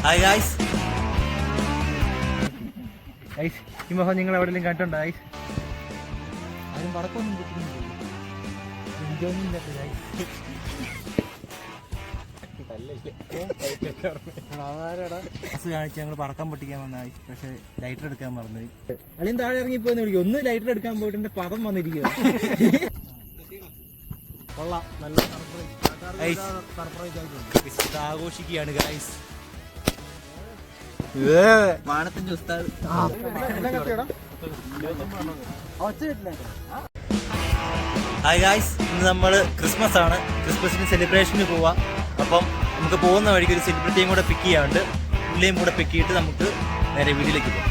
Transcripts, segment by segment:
Hi guys. ഈ മുഖം നിങ്ങൾ എവിടെയെങ്കിലും കണ്ടുണ്ടോ ഗായ്സ്? ആരും പടക്കമൊന്നും കിട്ടുന്നില്ല. കാണിച്ച് ഞങ്ങൾ പടക്കം പൊട്ടിക്കാൻ വന്നായി, പക്ഷെ ലൈറ്റർ എടുക്കാൻ മറന്നു. അല്ലെങ്കിൽ താഴെ ഇറങ്ങിപ്പോന്ന് വിളിക്കും. ഒന്ന് ലൈറ്റർ എടുക്കാൻ പോയിട്ട് എന്റെ പദം വന്നിരിക്കുക. ആഘോഷിക്കുകയാണ് ഗായ്സ്. മാനത്തിന്റെ ഉസ്താദ്. ഹായ് ഗായ്സ്, ഇന്ന് നമ്മൾ ക്രിസ്മസ് ആണ്. ക്രിസ്മസിന് സെലിബ്രേഷന് പോവാം. അപ്പം നമുക്ക് പോകുന്ന വഴിക്ക് ഒരു സെലിബ്രിറ്റിയും കൂടെ പിക്ക് ചെയ്യാറുണ്ട്. പുള്ളിയും കൂടെ പിക്ക് ചെയ്തിട്ട് നമുക്ക് നേരെ വീട്ടിലേക്ക് പോകാം.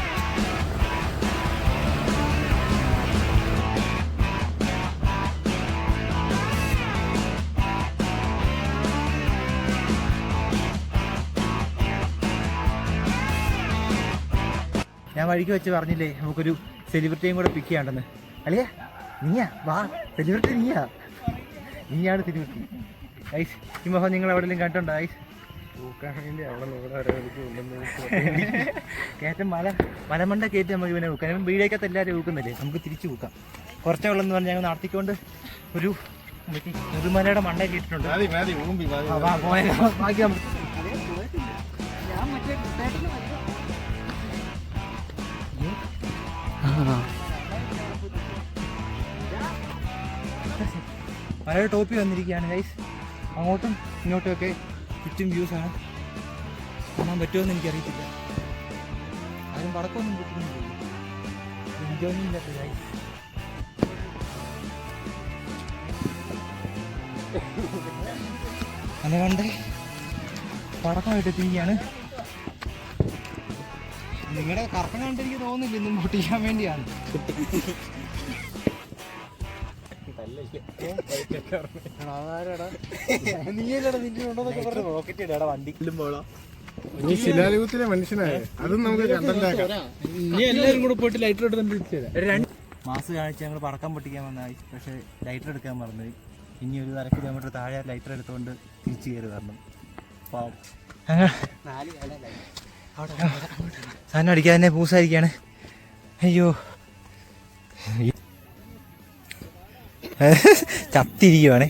ഞാൻ വഴിക്ക് വെച്ച് പറഞ്ഞില്ലേ നമുക്കൊരു സെലിബ്രിറ്റിയും കൂടെ പിക്ക് ചെയ്യാണ്ടെന്ന്. അല്ലേ നീയാ വാ, സെലിബ്രിറ്റി നീയാണ് സെലിബ്രിറ്റി. ഐസ് ഈ മുഖം നിങ്ങൾ എവിടെയെങ്കിലും കണ്ടുണ്ടോ ഐസ്? കയറ്റം മലമണ്ട കയറ്റി നമുക്ക് ഇവനെ ഊക്കാം. ഇവൻ വീടേക്കകത്ത് എല്ലാവരും ഊക്കുന്നില്ലേ, നമുക്ക് തിരിച്ചു ഊക്കാം. കുറച്ചേ ഉള്ളെന്ന് പറഞ്ഞ് ഞങ്ങൾ നടത്തിക്കൊണ്ട് ഒരു മുതുമലയുടെ മണ്ടയിൽ ഇട്ടിട്ടുണ്ട്. ബാക്കി മലയുടെ ടോപ്പി വന്നിരിക്കുകയാണ് ഗൈസ്. അങ്ങോട്ടും ഇങ്ങോട്ടും ഒക്കെ ചുറ്റും വ്യൂസാണ്. കാണാൻ പറ്റുമെന്ന് എനിക്കറിയത്തില്ല. ആരും പടക്കമൊന്നും കിട്ടുന്നില്ല. എൻജോയ്മെന്റ് ഇല്ലാത്ത ഗൈസ്. അതുകൊണ്ട് പടക്കമായിട്ട് എത്തിയിരിക്കുകയാണ്. നിങ്ങളുടെ കറക്കം കണ്ട് എനിക്ക് തോന്നുന്നില്ല ഇന്നും പൊട്ടിക്കാൻ വേണ്ടിയാണ്. നീ ശിലായുഗത്തിലെ മനുഷ്യനായ അതും നമുക്ക് കണ്ടന്റാക്കാം. നീ എല്ലാവരും കൂടെ പോയിട്ട് ലൈറ്റർ എടുത്ത് മാസ് കാണിച്ച് ഞങ്ങൾ പടക്കം പൊട്ടിക്കാൻ വന്നായി, പക്ഷെ ലൈറ്റർ എടുക്കാൻ മറന്നുപോയി. ഇനി ഒരു 1/2 കിലോമീറ്റർ താഴെ ലൈറ്റർ എടുത്തുകൊണ്ട് തിരിച്ചു കയറി വരണം. സാധനം അടിക്കാൻ തന്നെ പൂസായിരിക്കാണ്. അയ്യോ ചത്തിരിക്കുവാണേ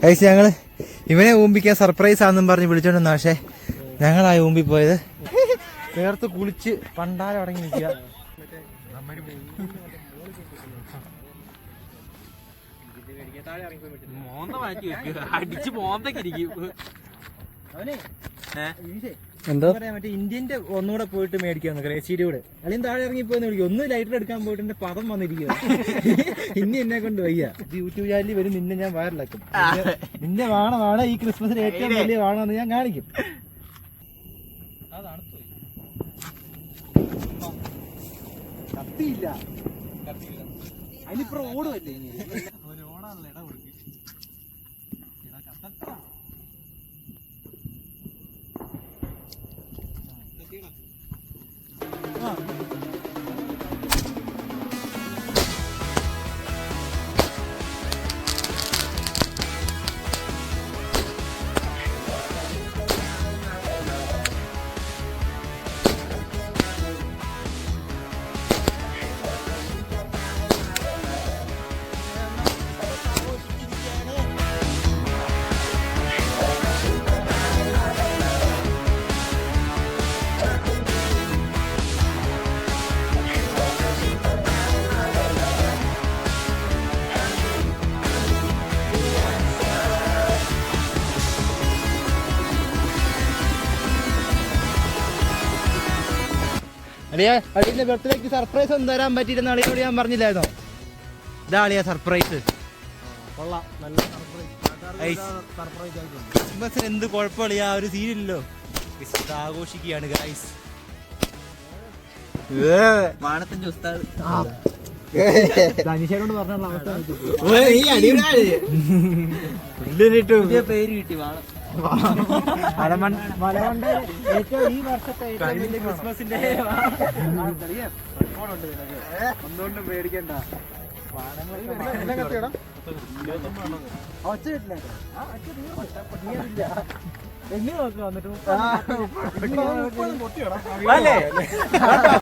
കഴിച്ച്. ഞങ്ങൾ ഇവനെ ഊമ്പിക്കാൻ സർപ്രൈസ് ആണെന്നും പറഞ്ഞ് വിളിച്ചോണ്ടെന്നാ, പക്ഷേ ഞങ്ങളായി ഊമ്പിപ്പോയത്. ചേർത്ത് കുളിച്ച് പണ്ടാരം അടങ്ങി നിൽക്കുക. എന്താ പറയാ, മറ്റേ ഇന്ത്യന്റെ ഒന്നുകൂടെ പോയിട്ട് മേടിക്കാന്ന് ക്രേച്ചിയുടെ അല്ലെങ്കിൽ താഴെ ഇറങ്ങിപ്പോന്ന് വിളിക്കും. ഒന്ന് ലൈറ്റർ എടുക്കാൻ പോയിട്ട് എന്റെ പദം വന്നിരിക്കുക. ഇനി എന്നെ കൊണ്ട് വയ്യ. യൂട്യൂബ് ചാനലിൽ വരും, നിന്നെ ഞാൻ വൈറലാക്കും. നിന്റെ വാണമാണ് ഈ ക്രിസ്മസിന് ഏറ്റവും വലിയ വാണമെന്ന് ഞാൻ കാണിക്കും. കത്തിയില്ല, അതിനിപ്പുറം ഓടുമല്ലേ ഇനി. ഓടാനുള്ള ഇട കൊടുക്കും. അളിയാ, അളിയന്റെ ബർത്ത്ഡേക്ക് സർപ്രൈസ് ഒന്നും തരാൻ പറ്റിയിരുന്ന അളിയോട് ഞാൻ പറഞ്ഞില്ലായിരുന്നോ? ഇതാ അളിയാ സർപ്രൈസ്. ക്രിസ്മസിന് എന്ത് കുഴപ്പമില്ല, ഒരു സീനില്ലല്ലോ. ആഘോഷിക്കുകയാണ് ഗൈസ്. മാനത്തിന്റെ ഉസ്താദ്. ധനിഷനോട് പറഞ്ഞുള്ള അവസ്ഥ പേര് കിട്ടി. മലമണ്ട ഏറ്റവും ഈ വർഷത്തെ ക്രിസ്മസിന്റെ ഒന്നുകൊണ്ടും പേടിക്കണ്ട. എന്നെ നോക്കുക വന്നിട്ട് പൊട്ടിയോടാ അല്ലേ